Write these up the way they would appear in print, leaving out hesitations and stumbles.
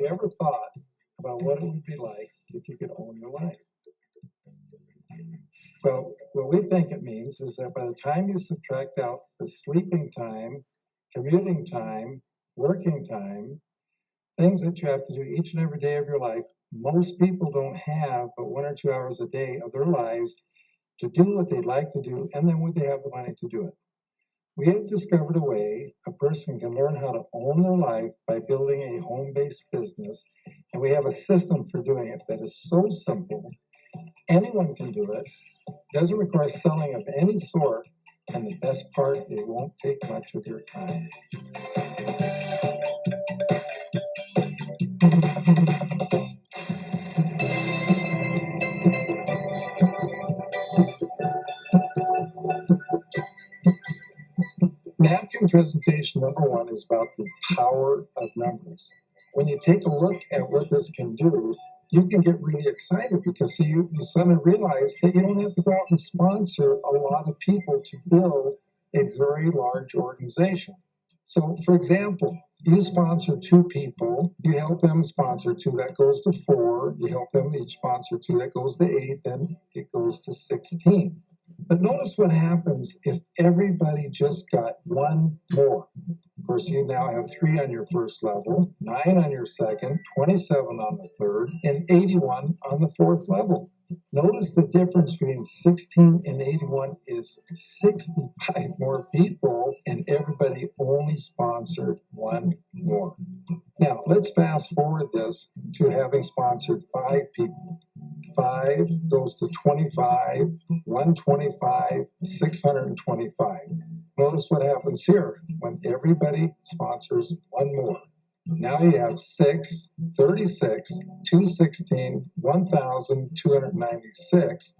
you ever thought about what it would be like if you could own your life? Well, what we think it means is that by the time you subtract out the sleeping time, commuting time, working time, things that you have to do each and every day of your life, most people don't have but 1 or 2 hours a day of their lives to do what they'd like to do, and then would they have the money to do it? We have discovered a way a person can learn how to own their life by building a home-based business, and we have a system for doing it that is so simple, anyone can do it, doesn't require selling of any sort, and the best part, it won't take much of your time. Napkin presentation number 1 is about the power of numbers. When you take a look at what this can do, you can get really excited because you suddenly realize that you don't have to go out and sponsor a lot of people to build a very large organization. So, for example, you sponsor 2 people, you help them sponsor 2, that goes to 4, you help them each sponsor 2, that goes to 8, then it goes to 16. But notice what happens if everybody just got 1 more. Of course, you now have 3 on your first level, 9 on your second, 27 on the third, and 81 on the fourth level. Notice the difference between 16 and 81 is 65 more people, and everybody only sponsored 1 more. Now, let's fast forward this to having sponsored 5 people. 5 goes to 25, 125, 625. Notice what happens here when everybody sponsors 1 more. Now you have 6, 36, 216, 1,296.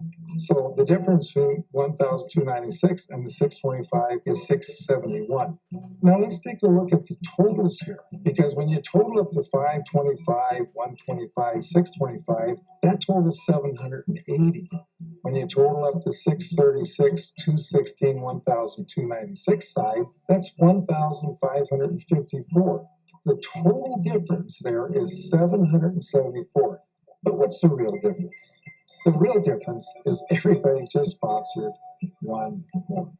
So the difference between 1,296 and the 625 is 671. Now let's take a look at the totals here, because when you total up the 525, 125, 625, that total is 780. When you total up the 636, 216, 1,296 side, that's 1,554. The total difference there is 774. But what's the real difference? The real difference is everybody just sponsored 1 more.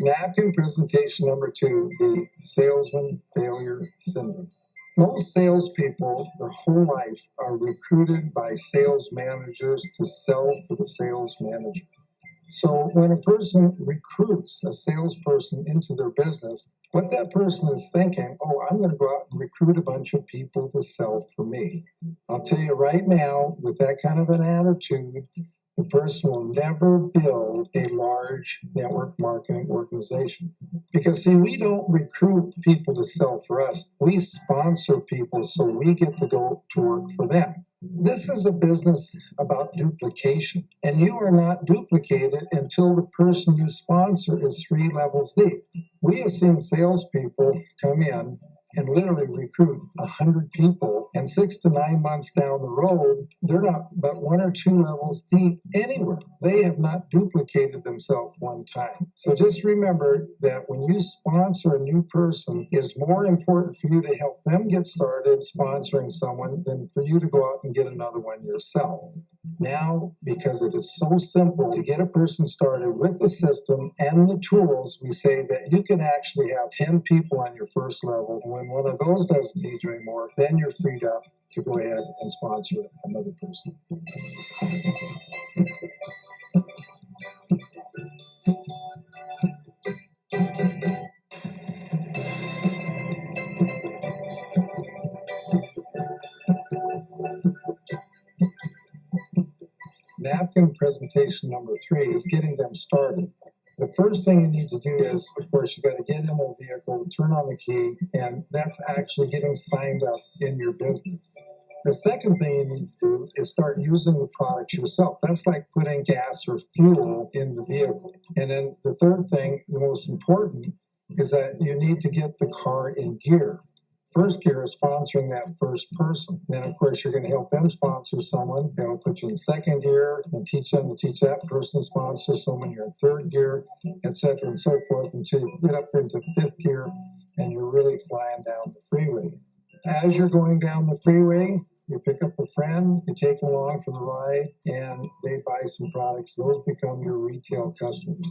Napkin presentation number 2, the salesman failure syndrome. Most salespeople, their whole life, are recruited by sales managers to sell for the sales manager. So when a person recruits a salesperson into their business, what that person is thinking, oh, I'm going to go out and recruit a bunch of people to sell for me. I'll tell you right now, with that kind of an attitude, the person will never build a large network marketing organization. Because, see, we don't recruit people to sell for us. We sponsor people so we get to go to work for them. This is a business about duplication, and you are not duplicated until the person you sponsor is 3 levels deep. We have seen salespeople come in and literally recruit 100 people, and 6 to 9 months down the road, they're not but 1 or 2 levels deep anywhere. They have not duplicated themselves one time. So just remember that when you sponsor a new person, it's more important for you to help them get started sponsoring someone than for you to go out and get another one yourself. Now, because it is so simple to get a person started with the system and the tools, we say that you can actually have 10 people on your first level. When one of those doesn't need you anymore, then you're freed up to go ahead and sponsor another person. Napkin presentation number 3 is getting them started. The first thing you need to do is, of course, you got to get in the vehicle, turn on the key, and that's actually getting signed up in your business. The second thing you need to do is start using the products yourself. That's like putting gas or fuel in the vehicle. And then the third thing, the most important, is that you need to get the car in gear. first gear is sponsoring that first person. Then, of course, you're going to help them sponsor someone. They'll put you in second gear and teach them to teach that person to sponsor someone. You're in third gear, etc., and so forth, until you get up into fifth gear and you're really flying down the freeway. As you're going down the freeway, you pick up a friend, you take them along for the ride, and they buy some products. Those become your retail customers.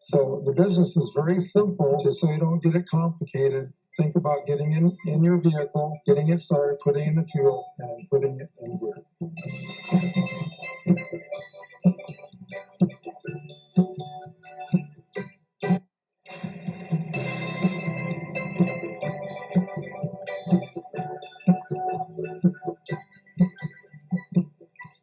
So the business is very simple, just so you don't get it complicated. Think about getting in your vehicle, getting it started, putting in the fuel, and putting it in gear.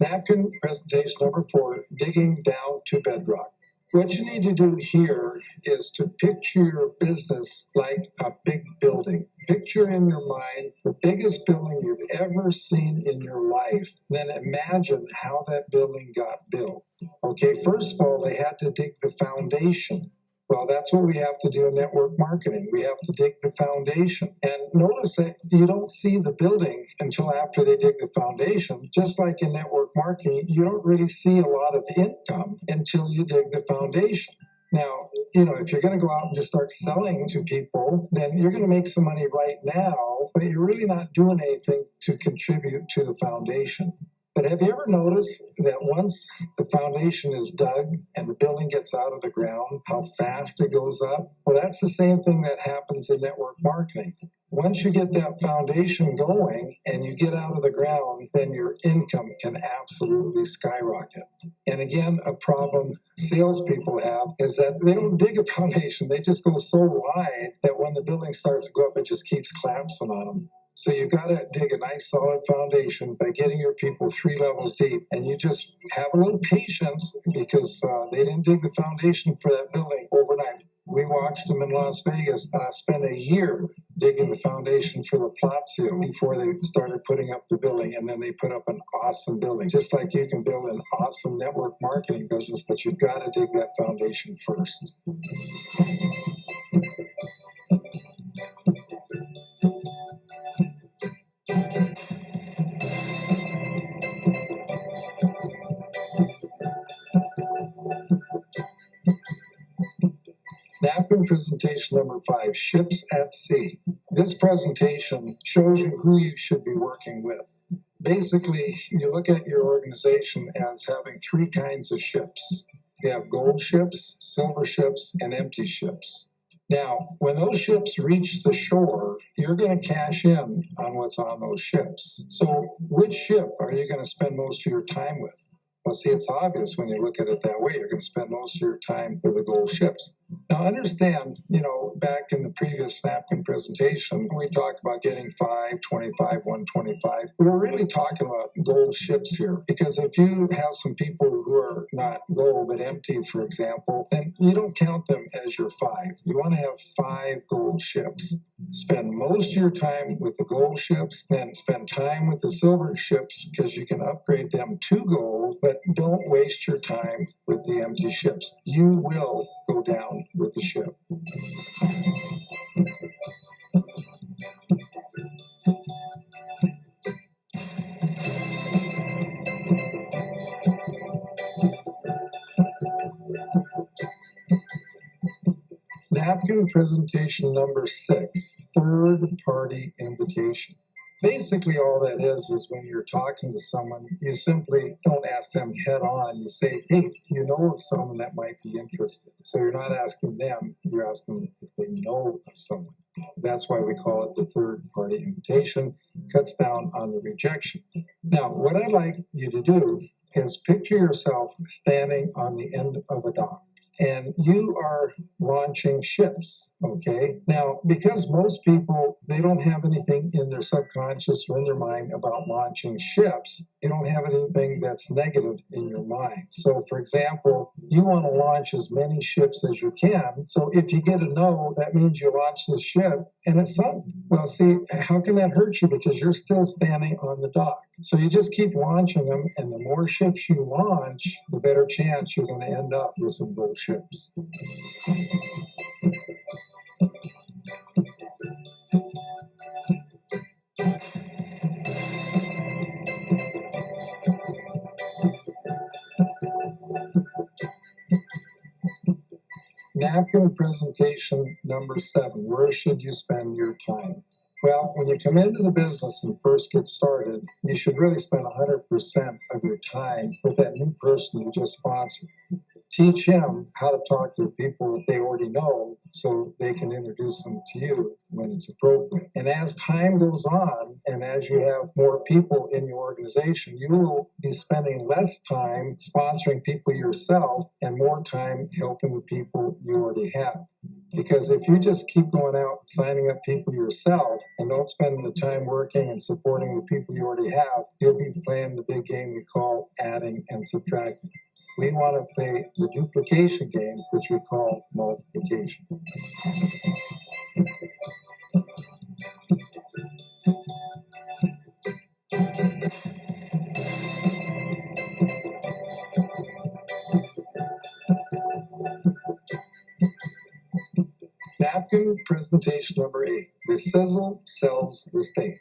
Napkin presentation number 4, digging down to bedrock. What you need to do here is to picture your business like a big building. Picture in your mind the biggest building you've ever seen in your life. Then imagine how that building got built. Okay, first of all, they had to dig the foundation. Well, that's what we have to do in network marketing. We have to dig the foundation. And notice that you don't see the building until after they dig the foundation. Just like in network marketing, you don't really see a lot of income until you dig the foundation. Now, if you're going to go out and just start selling to people, then you're going to make some money right now, but you're really not doing anything to contribute to the foundation. But have you ever noticed that once the foundation is dug and the building gets out of the ground, how fast it goes up? Well, that's the same thing that happens in network marketing. Once you get that foundation going and you get out of the ground, then your income can absolutely skyrocket. And again, a problem salespeople have is that they don't dig a foundation. They just go so wide that when the building starts to go up, it just keeps collapsing on them. So you've got to dig a nice solid foundation by getting your people 3 levels deep. And you just have a little patience because they didn't dig the foundation for that building overnight. We watched them in Las Vegas spend a year digging the foundation for the Palazzo before they started putting up the building. And then they put up an awesome building. Just like you can build an awesome network marketing business, but you've got to dig that foundation first. Napkin presentation number 5, ships at sea. This presentation shows you who you should be working with. Basically, you look at your organization as having 3 kinds of ships. You have gold ships, silver ships, and empty ships. Now, when those ships reach the shore, you're going to cash in on what's on those ships. So which ship are you going to spend most of your time with? Well, see, it's obvious when you look at it that way. You're going to spend most of your time with the gold ships. Now, understand, back in the previous napkin presentation, we talked about getting 5, 25, 125. We were really talking about gold ships here, because if you have some people who are not gold but empty, for example, then you don't count them as your 5. You want to have 5 gold ships. Spend most of your time with the gold ships, then spend time with the silver ships because you can upgrade them to gold, but don't waste your time with the empty ships. You will go down with the ship. Napkin presentation number 6, third-party invitation. Basically, all that is when you're talking to someone, you simply don't ask them head on. You say, hey, you know of someone that might be interested. So you're not asking them, you're asking if they know of someone. That's why we call it the third-party invitation. Cuts down on the rejection. Now, what I'd like you to do is picture yourself standing on the end of a dock. And you are launching ships, okay? Now, because most people, they don't have anything in their subconscious or in their mind about launching ships, you don't have anything that's negative in your mind. So, for example, you want to launch as many ships as you can. So if you get a no, that means you launch the ship and it's sunk. Well, see, how can that hurt you? Because you're still standing on the dock. So you just keep launching them, and the more ships you launch, the better chance you're going to end up with some gold ships. Napkin presentation number 7. Where should you spend your time? Well, when you come into the business and first get started, you should really spend 100% of your time with that new person you just sponsored. Teach him how to talk to the people they already know so they can introduce them to you when it's appropriate. And as time goes on, and as you have more people in your organization, you will be spending less time sponsoring people yourself and more time helping the people you already have. Because if you just keep going out signing up people yourself and don't spend the time working and supporting the people you already have, you'll be playing the big game we call adding and subtracting. We want to play the duplication game, which we call multiplication. Napkin presentation number 8. The sizzle sells the steak.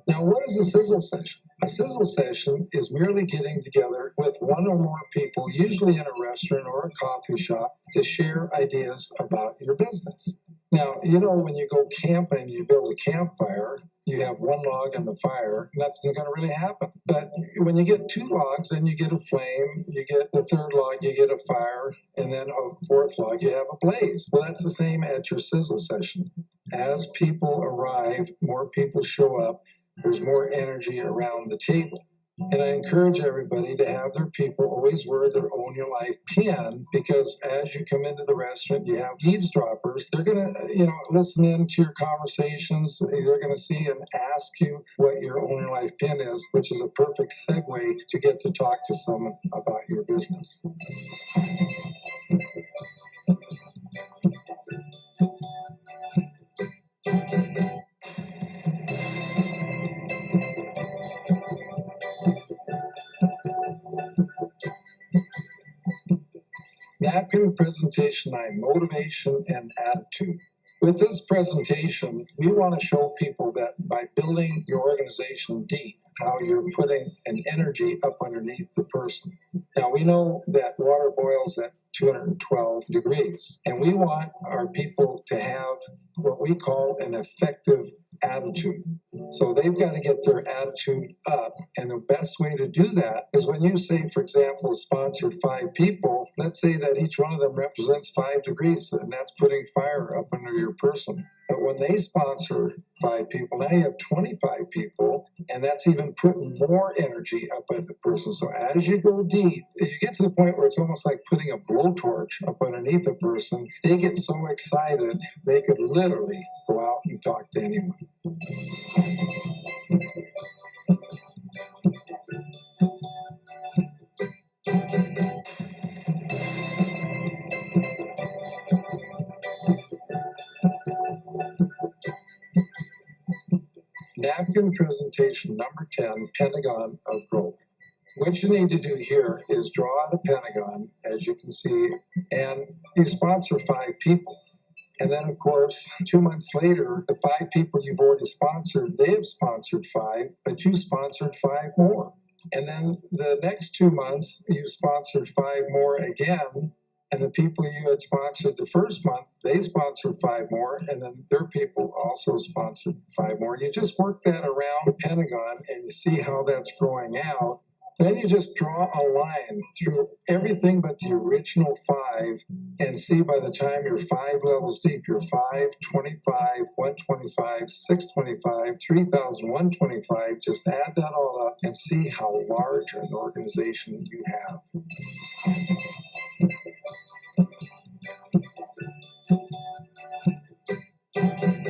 Now, what is a sizzle session? A sizzle session is merely getting together with one or more people, usually in a restaurant or a coffee shop, to share ideas about your business. Now, you know, when you go camping, you build a campfire, you have one log on the fire, nothing's going to really happen. But when you get 2 logs, then you get a flame, you get the 3rd log, you get a fire, and then a 4th log, you have a blaze. Well, that's the same at your sizzle session. As people arrive, more people show up, there's more energy around the table. And I encourage everybody to have their people always wear their Own Your Life pin, because as you come into the restaurant, you have eavesdroppers. They're going to, listen in to your conversations. They're going to see and ask you what your Own Your Life pin is, which is a perfect segue to get to talk to someone about your business. Napkin presentation 9, motivation and attitude. With this presentation, we want to show people that by building your organization deep, how you're putting an energy up underneath the person. Now, we know that water boils at 212 degrees, and we want our people to have what we call an effective attitude. So they've got to get their attitude up, and the best way to do that is when you say, for example, sponsored 5 people, let's say that each one of them represents 5 degrees, and that's putting fire up under your person. But when they sponsor 5 people, now you have 25 people, and that's even putting more energy up at the person. So as you go deep, you get to the point where it's almost like putting a blowtorch up underneath a person. They get so excited, they could literally go out and talk to anyone. Napkin presentation number 10, Pentagon of Growth. What you need to do here is draw out a pentagon, as you can see, and you sponsor 5 people. And then, of course, 2 months later, the 5 people you've already sponsored, they have sponsored 5, but you sponsored 5 more. And then the next 2 months, you sponsored 5 more again. And the people you had sponsored the first month, they sponsored 5 more, and then their people also sponsored 5 more. You just work that around the pentagon, and you see how that's growing out. Then you just draw a line through everything but the original 5, and see by the time you're 5 levels deep, you're 5, 25, 125, 625, 3,125. Just add that all up and see how large an organization you have.